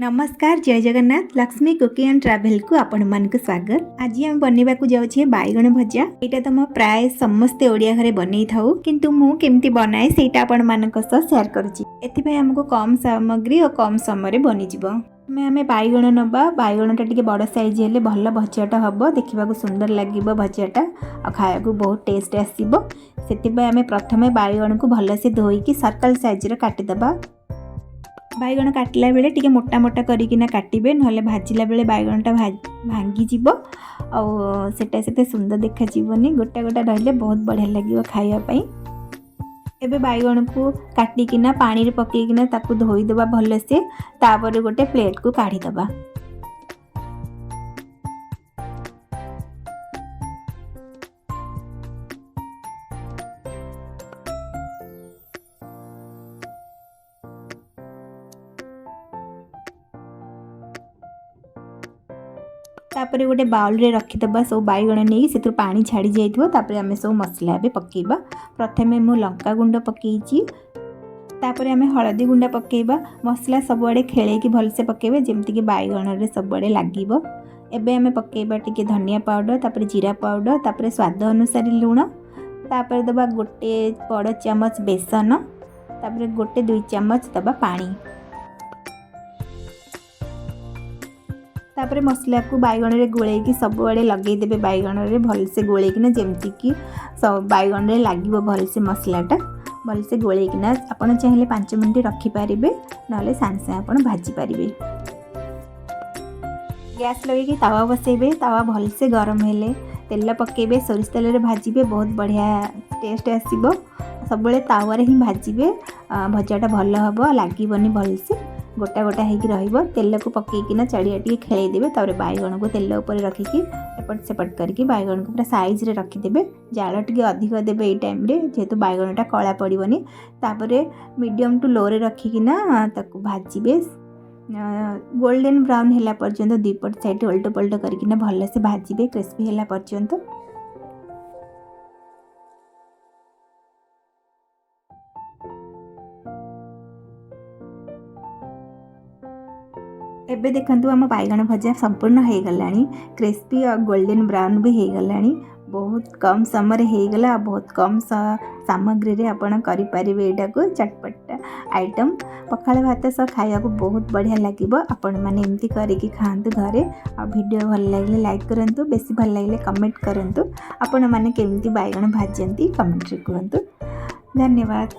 नमस्कार जय Jagannath Lakshmi cooking and travel को आपण मानक स्वागत। आज हम बनवा को जाउछे बाइगण भजा। एटा तो म प्राय समस्ते ओडिया घरे बनै थाउ किंतु मु केमती बनाए सेटा आपण मानक सह शेयर करूची। एथि पय हमको कम सामग्री और कम समय रे बनि जिवो। हमें बाइगण नबा बाइगणटा टिके बड़ साइज हेले भल भजाटा हबो देखिबा को सुंदर लागिबो भजाटा आ खाया को बहुत टेस्ट आसीबो। सेति पय हमें प्रथमे बाइगण को भल से धोई की सर्कल साइज रे काटि दबा। बाइगण काटला बेले टिके मोटा मोटा करिकिना काटिबे नहले भाजिला बेले बाइगणटा भांगी जीवो और सेटा सेते सुंदर देखा जीवनी गोटा गोटा रहले बहुत बढ़िया लागिवो खाइया पई। एबे बाइगण को काटिकिना पानी रे पकेइकिना ताकू धोई देबा भल से तापर गोटे प्लेट को काढी दबा। तापर गोटे बाउल रे रखिदबा सब बाइगण नहीं से पानी छाड़ी जाइथिबो। तापर हमें सब मसला बे पकेबा। प्रथमे मु लंका गुंड पकेइची तापर हमें हळदी गुंडा पकेबा। मसला सब आड़े खेले की भल से पकेबे जेमति कि बाइगण रे सब आड़े लागिबो। एबे हमें पकेबा टिके धनिया पाउडर तापर जीरा पाउडर तापर स्वाद अनुसार लूण तापर दबा गोटे बड़ चमच बेसन तापर गोटे 2 चमच दबा पानी। तापर मसला को बाइगण रे गोले की सब आड़े लगे देबे बाइगण रे भल से गोले किना जेमति कि सब बाइगण रे लागिबो भल से मसलाटा भल से गोले किना आपण चाहिले 5 मिनिट रखि पारिबे नले सांसे आपण भाजी पारिबे। गैस लगे कि तावा बसेबे तावा भल से गरम हेले तेल पकेबे सोरिष तेल रे भाजीबे बहुत बढ़िया टेस्ट आसीबो। सब बेले तावा रे ही भाजीबे भजाटा भल हबो लागिबोनी भल से गोटा गोटा होगी रहिबो। तेल को पकेइकिना चारिया टिके खेलई देबे तापर बाइगण को तेल ऊपर रखिकी एपट सेपट करके बाइगण को पूरा साइज रे रखि देबे। जाल टिके अधिक देबे ए टाइम रे जेहेतु बाइगणटा कळा पड़िबोनी। तापर मीडियम टू लो रे रखिकिना ताकू भाजीबे गोल्डन ब्राउन होला पर्यंत दुई पट साइड उल्टो पल्टो करकिना भल से भाजीबे क्रिस्पी होला पर्यंत। एबे देखंतु हम बाइगण भजा संपूर्ण हो गलानी क्रिस्पी और गोल्डन ब्राउन भी हो गलानी। बहुत कम समय रे हो गला बहुत कम सामग्री रे आपण करि परिबे एटा को चटपटा आइटम पखाल भात सह खाया को बहुत बढ़िया लागिबो। आपण माने एमती करिकि खांतु घरे। आ वीडियो भल लागले लाइक करंतु बेसी भल लागले कमेंट करंतु। आपण माने केमती बाइगण भाजंती कमेंट रे कहंतु। धन्यवाद।